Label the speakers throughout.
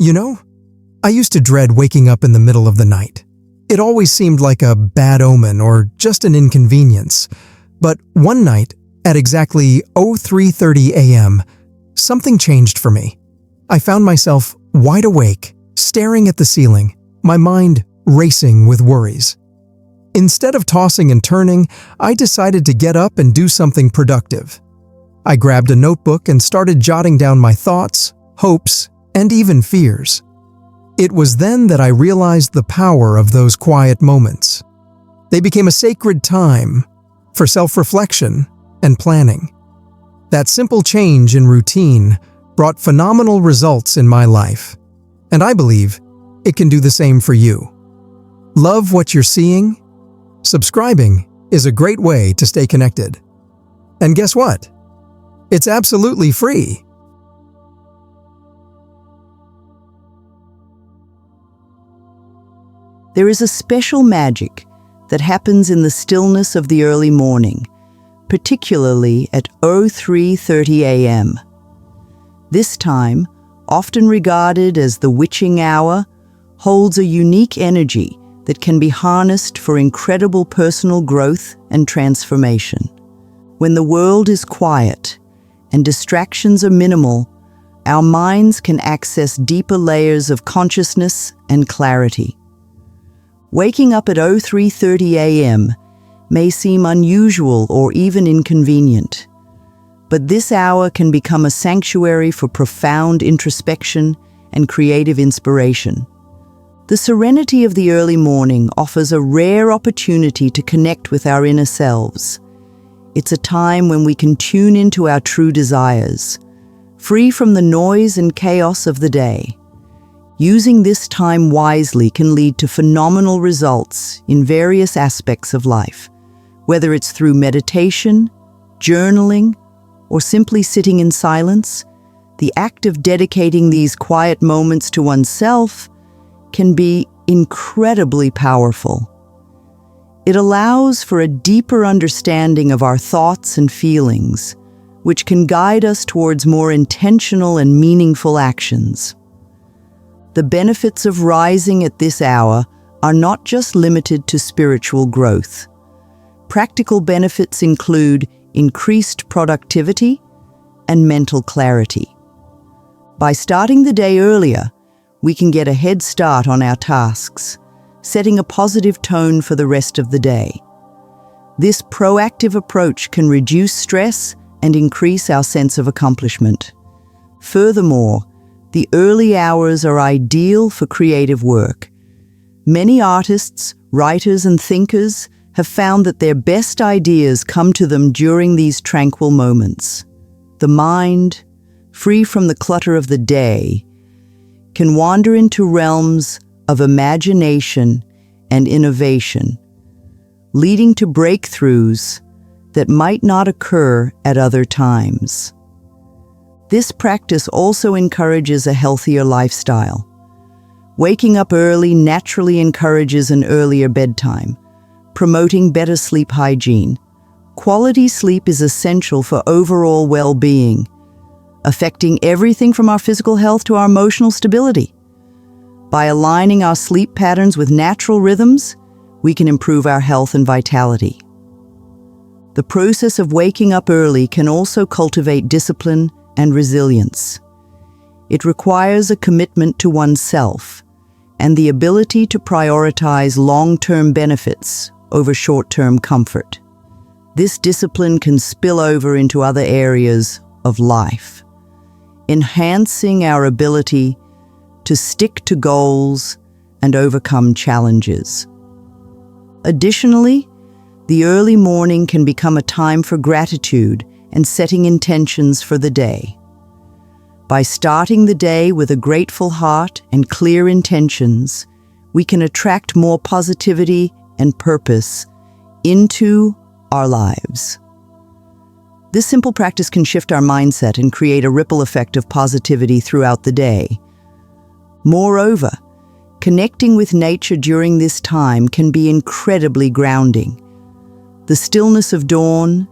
Speaker 1: You know, I used to dread waking up in the middle of the night. It always seemed like a bad omen or just an inconvenience. But one night, at exactly 03:30 a.m., something changed for me. I found myself wide awake, staring at the ceiling, my mind racing with worries. Instead of tossing and turning, I decided to get up and do something productive. I grabbed a notebook and started jotting down my thoughts, hopes, and even fears. It was then that I realized the power of those quiet moments. They became a sacred time for self-reflection and planning. That simple change in routine brought phenomenal results in my life, and I believe it can do the same for you. Love what you're seeing? Subscribing is a great way to stay connected. And guess what? It's absolutely free.
Speaker 2: There is a special magic that happens in the stillness of the early morning, particularly at 03:30 a.m. This time, often regarded as the witching hour, holds a unique energy that can be harnessed for incredible personal growth and transformation. When the world is quiet and distractions are minimal, our minds can access deeper layers of consciousness and clarity. Waking up at 03:30 a.m. may seem unusual or even inconvenient, but this hour can become a sanctuary for profound introspection and creative inspiration. The serenity of the early morning offers a rare opportunity to connect with our inner selves. It's a time when we can tune into our true desires, free from the noise and chaos of the day. Using this time wisely can lead to phenomenal results in various aspects of life, whether it's through meditation, journaling, or simply sitting in silence. The act of dedicating these quiet moments to oneself can be incredibly powerful. It allows for a deeper understanding of our thoughts and feelings, which can guide us towards more intentional and meaningful actions. The benefits of rising at this hour are not just limited to spiritual growth. Practical benefits include increased productivity and mental clarity. By starting the day earlier, we can get a head start on our tasks, setting a positive tone for the rest of the day. This proactive approach can reduce stress and increase our sense of accomplishment. Furthermore, the early hours are ideal for creative work. Many artists, writers, and thinkers have found that their best ideas come to them during these tranquil moments. The mind, free from the clutter of the day, can wander into realms of imagination and innovation, leading to breakthroughs that might not occur at other times. This practice also encourages a healthier lifestyle. Waking up early naturally encourages an earlier bedtime, promoting better sleep hygiene. Quality sleep is essential for overall well-being, affecting everything from our physical health to our emotional stability. By aligning our sleep patterns with natural rhythms, we can improve our health and vitality. The process of waking up early can also cultivate discipline and resilience. It requires a commitment to oneself and the ability to prioritize long-term benefits over short-term comfort. This discipline can spill over into other areas of life, enhancing our ability to stick to goals and overcome challenges. Additionally, the early morning can become a time for gratitude and setting intentions for the day. By starting the day with a grateful heart and clear intentions, we can attract more positivity and purpose into our lives. This simple practice can shift our mindset and create a ripple effect of positivity throughout the day. Moreover, connecting with nature during this time can be incredibly grounding. The stillness of dawn,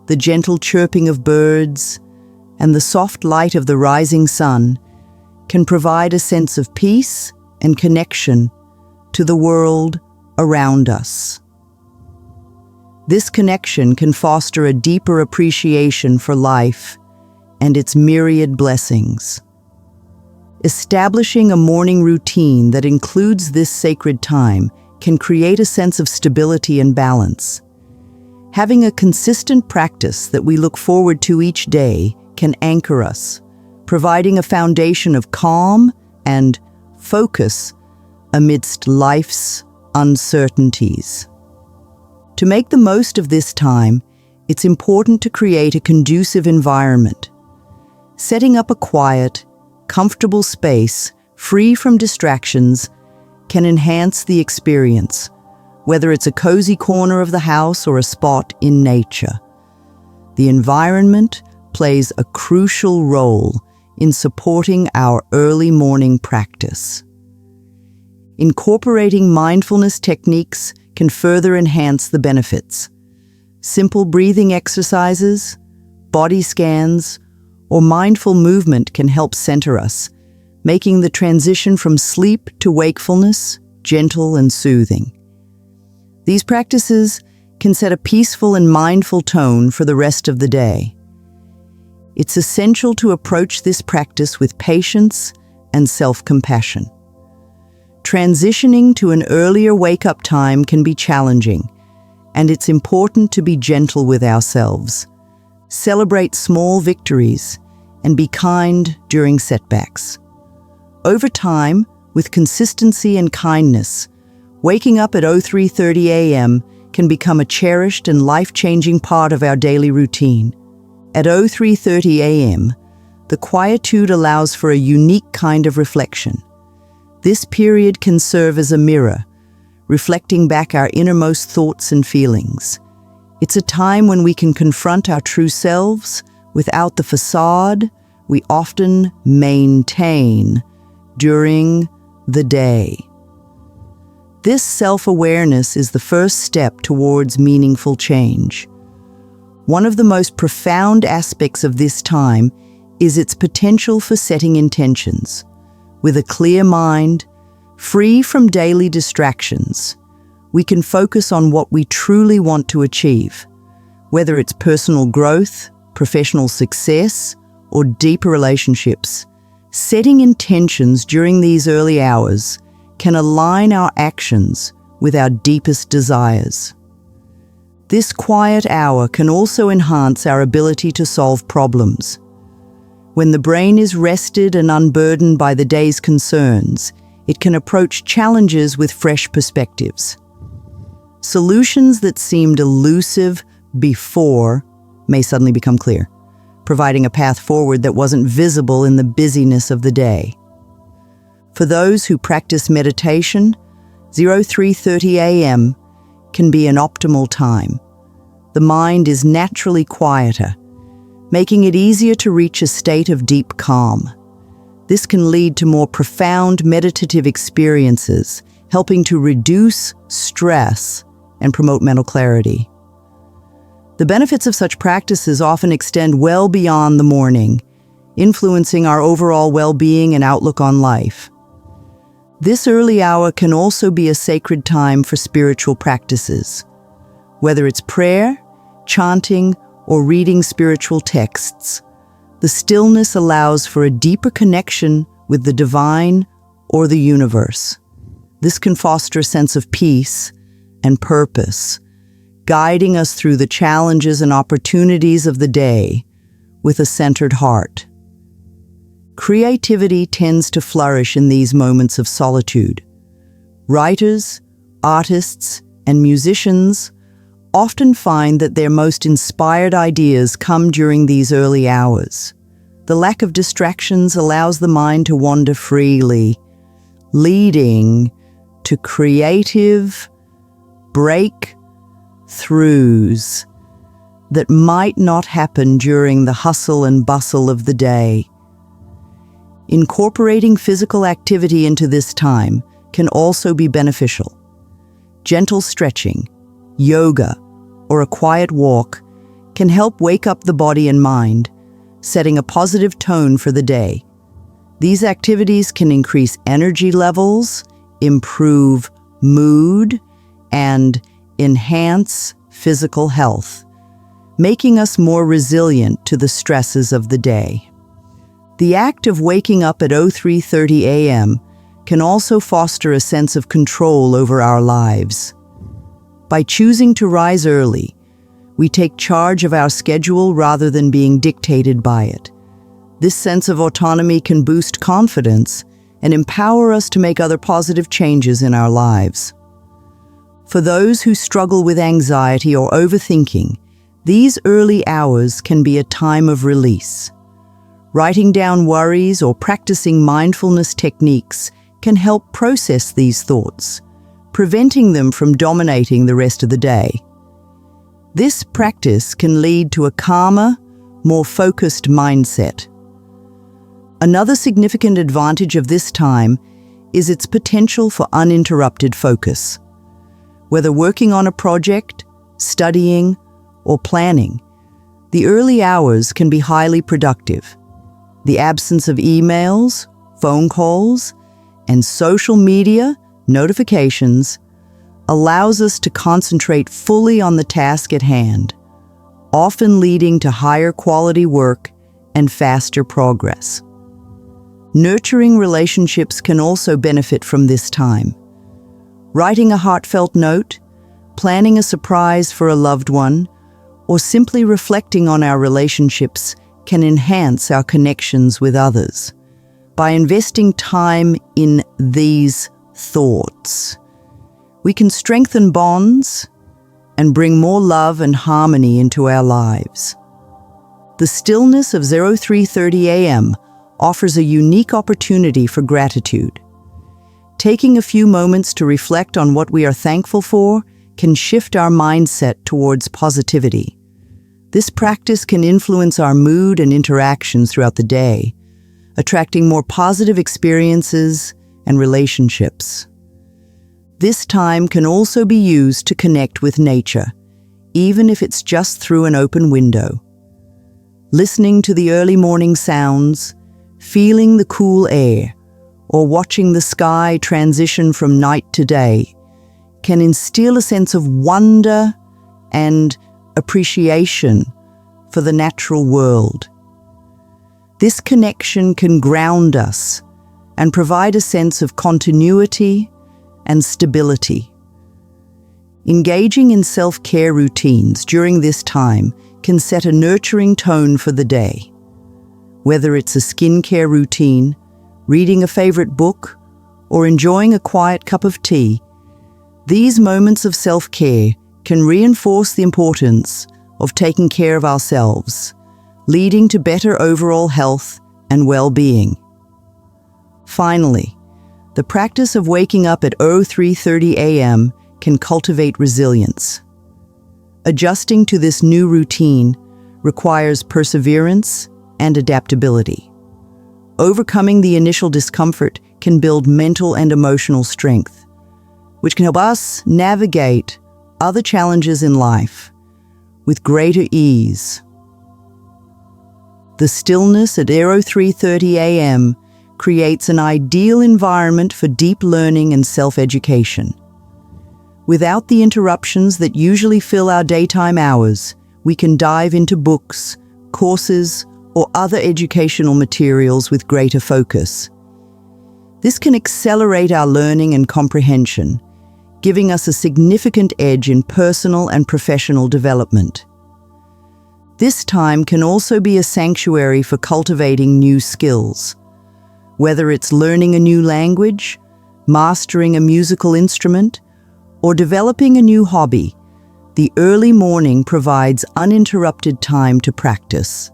Speaker 2: the gentle chirping of birds, and the soft light of the rising sun can provide a sense of peace and connection to the world around us. This connection can foster a deeper appreciation for life and its myriad blessings. Establishing a morning routine that includes this sacred time can create a sense of stability and balance. Having a consistent practice that we look forward to each day can anchor us, providing a foundation of calm and focus amidst life's uncertainties. To make the most of this time, it's important to create a conducive environment. Setting up a quiet, comfortable space, free from distractions, can enhance the experience, whether it's a cozy corner of the house or a spot in nature. The environment plays a crucial role in supporting our early morning practice. Incorporating mindfulness techniques can further enhance the benefits. Simple breathing exercises, body scans, or mindful movement can help center us, making the transition from sleep to wakefulness gentle and soothing. These practices can set a peaceful and mindful tone for the rest of the day. It's essential to approach this practice with patience and self-compassion. Transitioning to an earlier wake-up time can be challenging, and it's important to be gentle with ourselves. Celebrate small victories and be kind during setbacks. Over time, with consistency and kindness, waking up at 03:30 a.m. can become a cherished and life-changing part of our daily routine. At 03:30 a.m., the quietude allows for a unique kind of reflection. This period can serve as a mirror, reflecting back our innermost thoughts and feelings. It's a time when we can confront our true selves without the facade we often maintain during the day. This self-awareness is the first step towards meaningful change. One of the most profound aspects of this time is its potential for setting intentions. With a clear mind, free from daily distractions, we can focus on what we truly want to achieve. Whether it's personal growth, professional success, or deeper relationships, setting intentions during these early hours can align our actions with our deepest desires. This quiet hour can also enhance our ability to solve problems. When the brain is rested and unburdened by the day's concerns, it can approach challenges with fresh perspectives. Solutions that seemed elusive before may suddenly become clear, providing a path forward that wasn't visible in the busyness of the day. For those who practice meditation, 03:30 a.m. can be an optimal time. The mind is naturally quieter, making it easier to reach a state of deep calm. This can lead to more profound meditative experiences, helping to reduce stress and promote mental clarity. The benefits of such practices often extend well beyond the morning, influencing our overall well-being and outlook on life. This early hour can also be a sacred time for spiritual practices. Whether it's prayer, chanting, or reading spiritual texts, the stillness allows for a deeper connection with the divine or the universe. This can foster a sense of peace and purpose, guiding us through the challenges and opportunities of the day with a centered heart. Creativity tends to flourish in these moments of solitude. Writers, artists, and musicians often find that their most inspired ideas come during these early hours. The lack of distractions allows the mind to wander freely, leading to creative breakthroughs that might not happen during the hustle and bustle of the day. Incorporating physical activity into this time can also be beneficial. Gentle stretching, yoga, or a quiet walk can help wake up the body and mind, setting a positive tone for the day. These activities can increase energy levels, improve mood, and enhance physical health, making us more resilient to the stresses of the day. The act of waking up at 03:30 a.m. can also foster a sense of control over our lives. By choosing to rise early, we take charge of our schedule rather than being dictated by it. This sense of autonomy can boost confidence and empower us to make other positive changes in our lives. For those who struggle with anxiety or overthinking, these early hours can be a time of release. Writing down worries or practicing mindfulness techniques can help process these thoughts, preventing them from dominating the rest of the day. This practice can lead to a calmer, more focused mindset. Another significant advantage of this time is its potential for uninterrupted focus. Whether working on a project, studying, or planning, the early hours can be highly productive. The absence of emails, phone calls, and social media notifications allows us to concentrate fully on the task at hand, often leading to higher quality work and faster progress. Nurturing relationships can also benefit from this time. Writing a heartfelt note, planning a surprise for a loved one, or simply reflecting on our relationships can enhance our connections with others. By investing time in these thoughts, we can strengthen bonds and bring more love and harmony into our lives. The stillness of 03:30 a.m. offers a unique opportunity for gratitude. Taking a few moments to reflect on what we are thankful for can shift our mindset towards positivity. This practice can influence our mood and interactions throughout the day, attracting more positive experiences and relationships. This time can also be used to connect with nature, even if it's just through an open window. Listening to the early morning sounds, feeling the cool air, or watching the sky transition from night to day can instill a sense of wonder and appreciation for the natural world. This connection can ground us and provide a sense of continuity and stability. Engaging in self-care routines during this time can set a nurturing tone for the day. Whether it's a skincare routine, reading a favorite book, or enjoying a quiet cup of tea, these moments of self-care can reinforce the importance of taking care of ourselves, leading to better overall health and well-being. Finally, the practice of waking up at 03:30 a.m. can cultivate resilience. Adjusting to this new routine requires perseverance and adaptability. Overcoming the initial discomfort can build mental and emotional strength, which can help us navigate other challenges in life with greater ease. The stillness at 03:30 a.m. creates an ideal environment for deep learning and self-education. Without the interruptions that usually fill our daytime hours, we can dive into books, courses, or other educational materials with greater focus. This can accelerate our learning and comprehension, giving us a significant edge in personal and professional development. This time can also be a sanctuary for cultivating new skills. Whether it's learning a new language, mastering a musical instrument, or developing a new hobby, the early morning provides uninterrupted time to practice.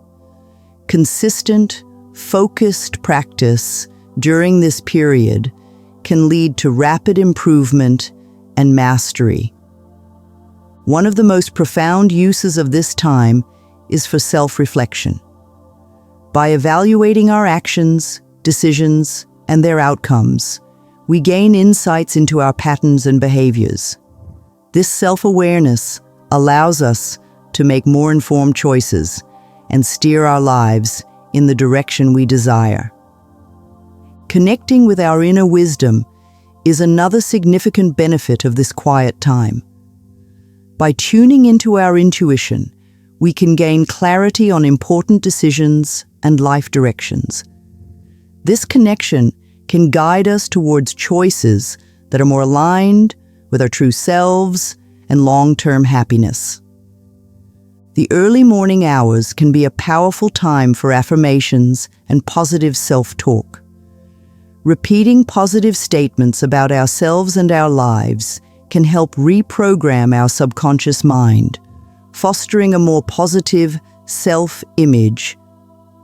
Speaker 2: Consistent, focused practice during this period can lead to rapid improvement and mastery. One of the most profound uses of this time is for self-reflection. By evaluating our actions, decisions, and their outcomes, we gain insights into our patterns and behaviors. This self-awareness allows us to make more informed choices and steer our lives in the direction we desire. Connecting with our inner wisdom is another significant benefit of this quiet time. By tuning into our intuition, we can gain clarity on important decisions and life directions. This connection can guide us towards choices that are more aligned with our true selves and long-term happiness. The early morning hours can be a powerful time for affirmations and positive self-talk. Repeating positive statements about ourselves and our lives can help reprogram our subconscious mind, fostering a more positive self-image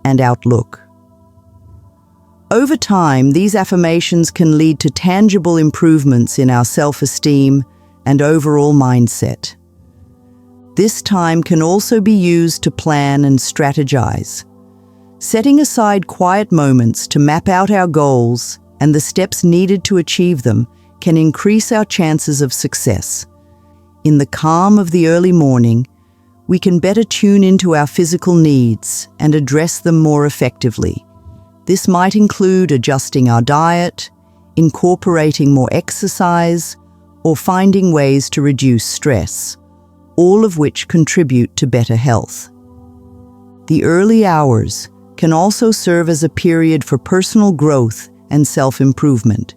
Speaker 2: and outlook. Over time, these affirmations can lead to tangible improvements in our self-esteem and overall mindset. This time can also be used to plan and strategize. Setting aside quiet moments to map out our goals and the steps needed to achieve them can increase our chances of success. In the calm of the early morning, we can better tune into our physical needs and address them more effectively. This might include adjusting our diet, incorporating more exercise, or finding ways to reduce stress, all of which contribute to better health. The early hours can also serve as a period for personal growth and self-improvement.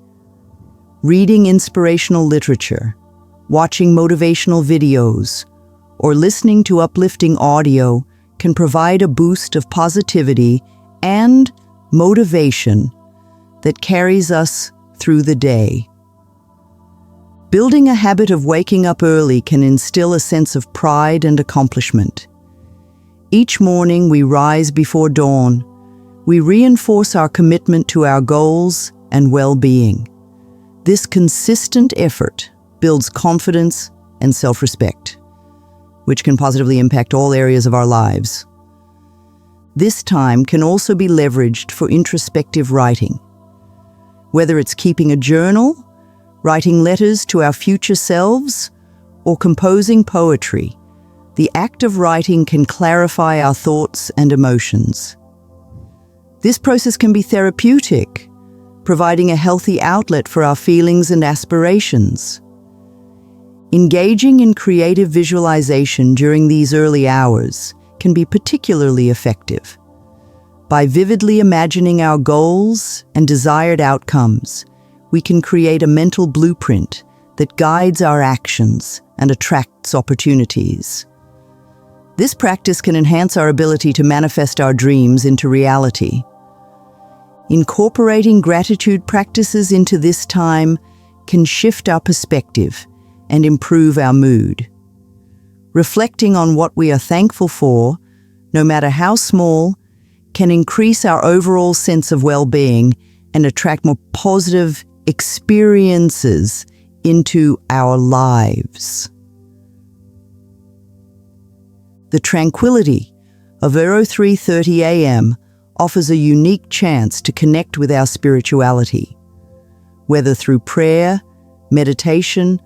Speaker 2: Reading inspirational literature, watching motivational videos, or listening to uplifting audio can provide a boost of positivity and motivation that carries us through the day. Building a habit of waking up early can instill a sense of pride and accomplishment. Each morning we rise before dawn. We reinforce our commitment to our goals and well-being. This consistent effort builds confidence and self-respect, which can positively impact all areas of our lives. This time can also be leveraged for introspective writing. Whether it's keeping a journal, writing letters to our future selves, or composing poetry, the act of writing can clarify our thoughts and emotions. This process can be therapeutic, providing a healthy outlet for our feelings and aspirations. Engaging in creative visualization during these early hours can be particularly effective. By vividly imagining our goals and desired outcomes, we can create a mental blueprint that guides our actions and attracts opportunities. This practice can enhance our ability to manifest our dreams into reality. Incorporating gratitude practices into this time can shift our perspective and improve our mood. Reflecting on what we are thankful for, no matter how small, can increase our overall sense of well-being and attract more positive experiences into our lives. The tranquility of 03:30 a.m. offers a unique chance to connect with our spirituality. Whether through prayer, meditation,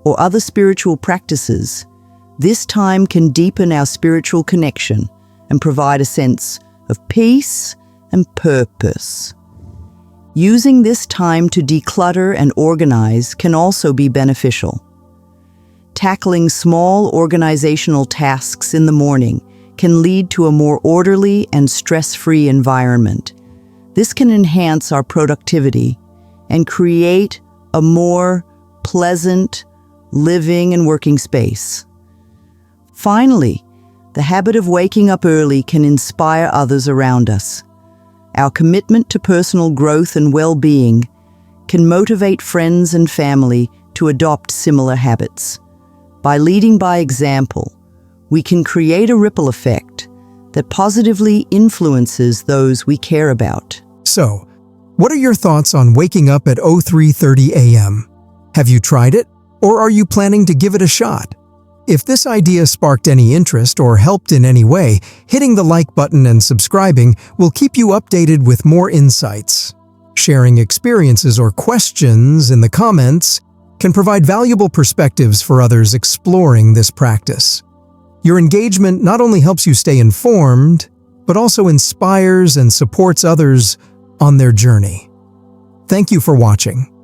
Speaker 2: or other spiritual practices, this time can deepen our spiritual connection and provide a sense of peace and purpose. Using this time to declutter and organize can also be beneficial. Tackling small organizational tasks in the morning can lead to a more orderly and stress-free environment. This can enhance our productivity and create a more pleasant living and working space. Finally, the habit of waking up early can inspire others around us. Our commitment to personal growth and well-being can motivate friends and family to adopt similar habits. By leading by example, we can create a ripple effect that positively influences those we care about.
Speaker 1: So, what are your thoughts on waking up at 03:30 a.m.? Have you tried it, or are you planning to give it a shot? If this idea sparked any interest or helped in any way, hitting the like button and subscribing will keep you updated with more insights. Sharing experiences or questions in the comments can provide valuable perspectives for others exploring this practice. Your engagement not only helps you stay informed, but also inspires and supports others on their journey. Thank you for watching.